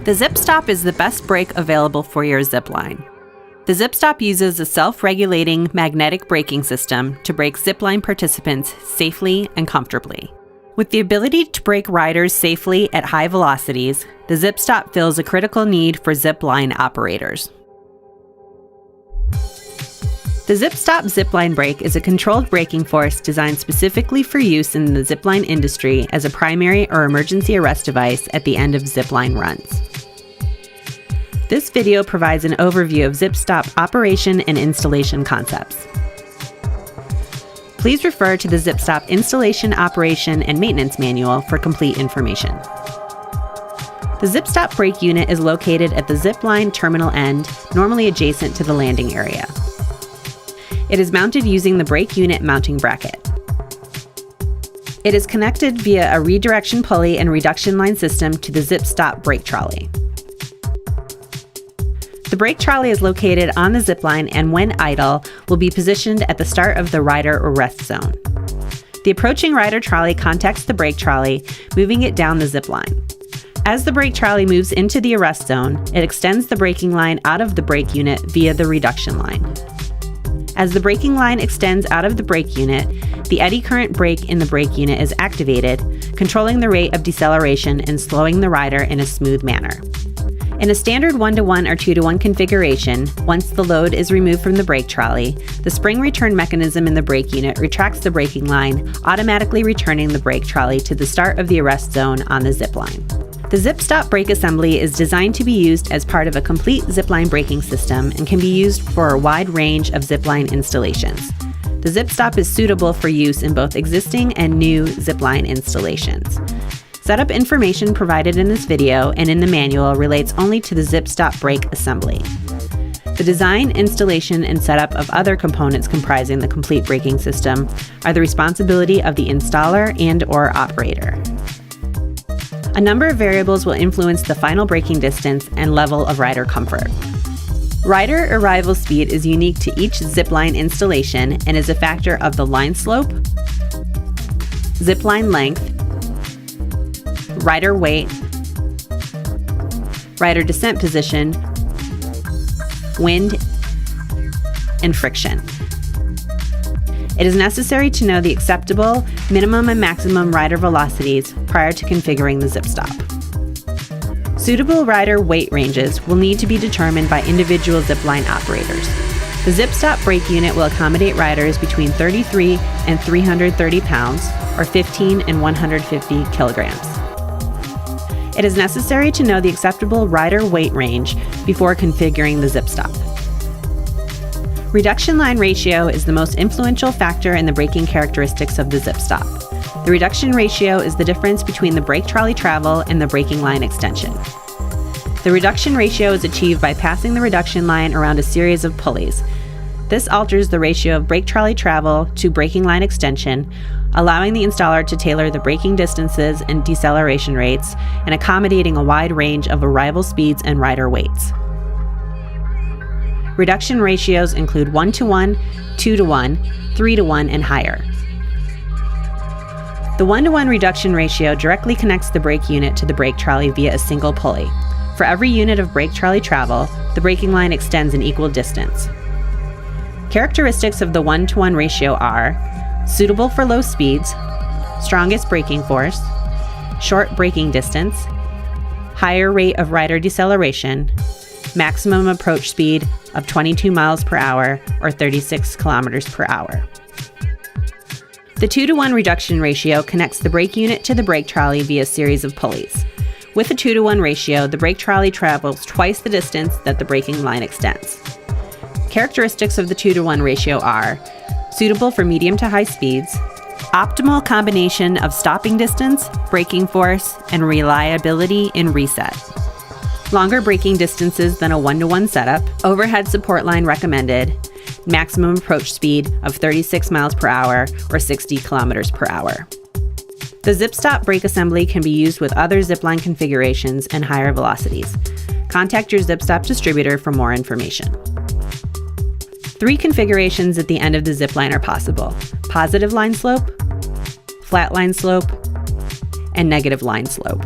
The zipSTOP is the best brake available for your zipline. The zipSTOP uses a self-regulating magnetic braking system to brake zipline participants safely and comfortably. With the ability to brake riders safely at high velocities, the zipSTOP fills a critical need for zipline operators. The zipSTOP zipline brake is a controlled braking force designed specifically for use in the zipline industry as a primary or emergency arrest device at the end of zipline runs. This video provides an overview of zipSTOP operation and installation concepts. Please refer to the zipSTOP installation, operation, and maintenance manual for complete information. The zipSTOP brake unit is located at the zipline terminal end, normally adjacent to the landing area. It is mounted using the brake unit mounting bracket. It is connected via a redirection pulley and reduction line system to the zipSTOP brake trolley. The brake trolley is located on the zipline and when idle, will be positioned at the start of the rider arrest zone. The approaching rider trolley contacts the brake trolley, moving it down the zipline. As the brake trolley moves into the arrest zone, it extends the braking line out of the brake unit via the reduction line. As the braking line extends out of the brake unit, the eddy current brake in the brake unit is activated, controlling the rate of deceleration and slowing the rider in a smooth manner. In a standard 1-to-1 or 2-to-1 configuration, once the load is removed from the brake trolley, the spring return mechanism in the brake unit retracts the braking line, automatically returning the brake trolley to the start of the arrest zone on the zipline. The zipSTOP brake assembly is designed to be used as part of a complete zipline braking system and can be used for a wide range of zipline installations. The zipSTOP is suitable for use in both existing and new zipline installations. Setup information provided in this video and in the manual relates only to the zipSTOP brake assembly. The design, installation, and setup of other components comprising the complete braking system are the responsibility of the installer and/or operator. A number of variables will influence the final braking distance and level of rider comfort. Rider arrival speed is unique to each zipline installation and is a factor of the line slope, zipline length, rider weight, rider descent position, wind, and friction. It is necessary to know the acceptable minimum and maximum rider velocities prior to configuring the zipSTOP. Suitable rider weight ranges will need to be determined by individual zipline operators. The zipSTOP brake unit will accommodate riders between 33 and 330 pounds, or 15 and 150 kilograms. It is necessary to know the acceptable rider weight range before configuring the zipSTOP. Reduction line ratio is the most influential factor in the braking characteristics of the zipSTOP. The reduction ratio is the difference between the brake trolley travel and the braking line extension. The reduction ratio is achieved by passing the reduction line around a series of pulleys. This alters the ratio of brake trolley travel to braking line extension, allowing the installer to tailor the braking distances and deceleration rates and accommodating a wide range of arrival speeds and rider weights. Reduction ratios include 1-to-1, 2-to-1, 3-to-1, and higher. The 1-to-1 reduction ratio directly connects the brake unit to the brake trolley via a single pulley. For every unit of brake trolley travel, the braking line extends an equal distance. Characteristics of the 1-to-1 ratio are suitable for low speeds, strongest braking force, short braking distance, higher rate of rider deceleration, maximum approach speed of 22 miles per hour or 36 kilometers per hour. The 2-to-1 reduction ratio connects the brake unit to the brake trolley via a series of pulleys. With a 2-to-1 ratio, the brake trolley travels twice the distance that the braking line extends. Characteristics of the 2-to-1 ratio are suitable for medium to high speeds, optimal combination of stopping distance, braking force, and reliability in reset. Longer braking distances than a 1-to-1 setup, overhead support line recommended, maximum approach speed of 36 miles per hour or 60 kilometers per hour. The zipSTOP brake assembly can be used with other zipline configurations and higher velocities. Contact your zipSTOP distributor for more information. 3 configurations at the end of the zipline are possible: positive line slope, flat line slope, and negative line slope.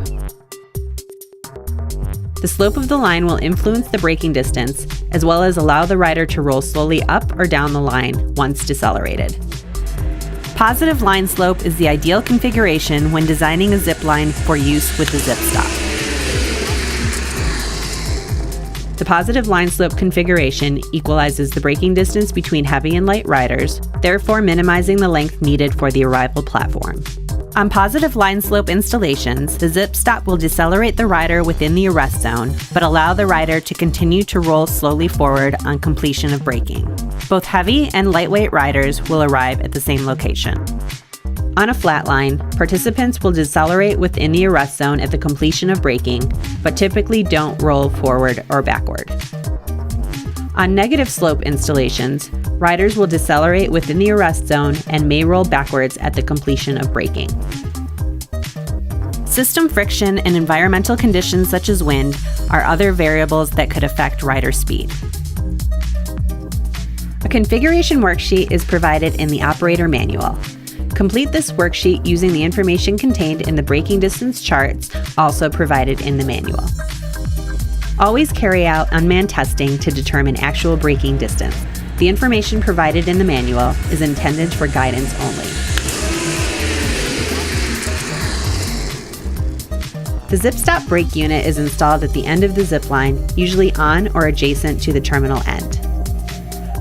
The slope of the line will influence the braking distance, as well as allow the rider to roll slowly up or down the line once decelerated. Positive line slope is the ideal configuration when designing a zip line for use with the zipSTOP. The positive line slope configuration equalizes the braking distance between heavy and light riders, therefore minimizing the length needed for the arrival platform. On positive line slope installations, the zipSTOP will decelerate the rider within the arrest zone, but allow the rider to continue to roll slowly forward on completion of braking. Both heavy and lightweight riders will arrive at the same location. On a flat line, participants will decelerate within the arrest zone at the completion of braking, but typically don't roll forward or backward. On negative slope installations, riders will decelerate within the arrest zone and may roll backwards at the completion of braking. System friction and environmental conditions such as wind are other variables that could affect rider speed. A configuration worksheet is provided in the operator manual. Complete this worksheet using the information contained in the braking distance charts also provided in the manual. Always carry out unmanned testing to determine actual braking distance. The information provided in the manual is intended for guidance only. The zipSTOP brake unit is installed at the end of the zip line, usually on or adjacent to the terminal end.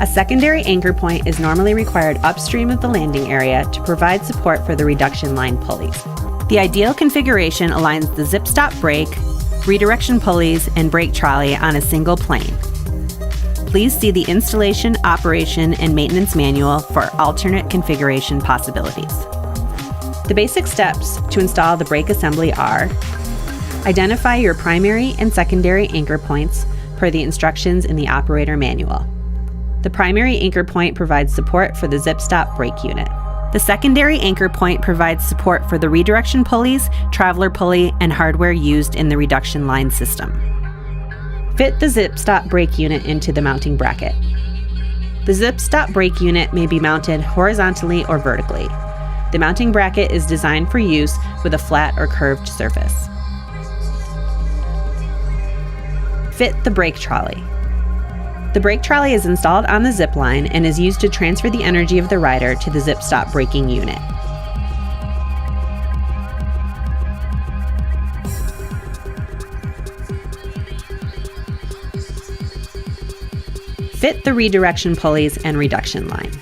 A secondary anchor point is normally required upstream of the landing area to provide support for the reduction line pulleys. The ideal configuration aligns the zipSTOP brake, redirection pulleys, and brake trolley on a single plane. Please see the Installation, Operation, and Maintenance Manual for alternate configuration possibilities. The basic steps to install the brake assembly are: identify your primary and secondary anchor points per the instructions in the operator manual. The primary anchor point provides support for the zipSTOP brake unit. The secondary anchor point provides support for the redirection pulleys, traveler pulley, and hardware used in the reduction line system. Fit the zipSTOP brake unit into the mounting bracket. The zipSTOP brake unit may be mounted horizontally or vertically. The mounting bracket is designed for use with a flat or curved surface. Fit the brake trolley. The brake trolley is installed on the zip line and is used to transfer the energy of the rider to the zipSTOP braking unit. Fit the redirection pulleys and reduction line.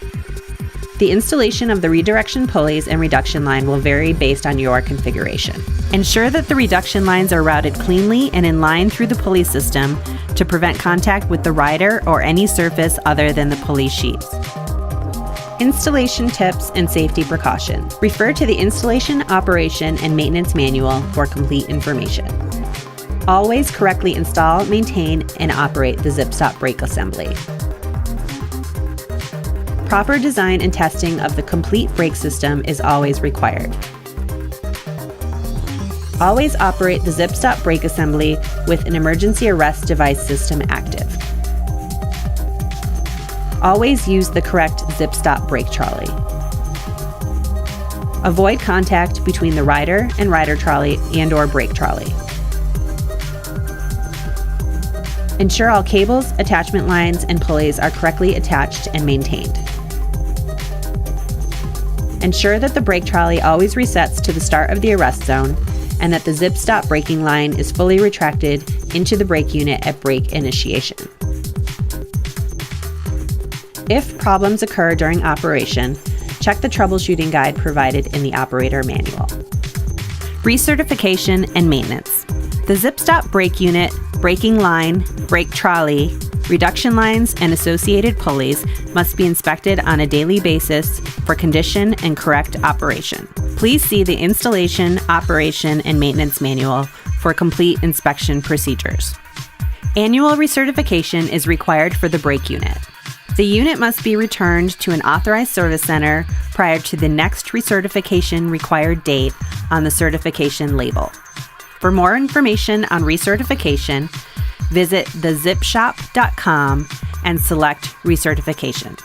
The installation of the redirection pulleys and reduction line will vary based on your configuration. Ensure that the reduction lines are routed cleanly and in line through the pulley system to prevent contact with the rider or any surface other than the pulley sheets. Installation tips and safety precautions. Refer to the Installation, Operation, and Maintenance Manual for complete information. Always correctly install, maintain, and operate the zipSTOP brake assembly. Proper design and testing of the complete brake system is always required. Always operate the zipSTOP brake assembly with an emergency arrest device system active. Always use the correct zipSTOP brake trolley. Avoid contact between the rider and rider trolley and/or brake trolley. Ensure all cables, attachment lines, and pulleys are correctly attached and maintained. Ensure that the brake trolley always resets to the start of the arrest zone and that the zipSTOP braking line is fully retracted into the brake unit at brake initiation. If problems occur during operation, check the troubleshooting guide provided in the operator manual. Recertification and maintenance. The zipSTOP brake unit, braking line, brake trolley, reduction lines, and associated pulleys must be inspected on a daily basis for condition and correct operation. Please see the Installation, Operation, and Maintenance Manual for complete inspection procedures. Annual recertification is required for the brake unit. The unit must be returned to an authorized service center prior to the next recertification required date on the certification label. For more information on recertification, visit thezipshop.com and select Recertification.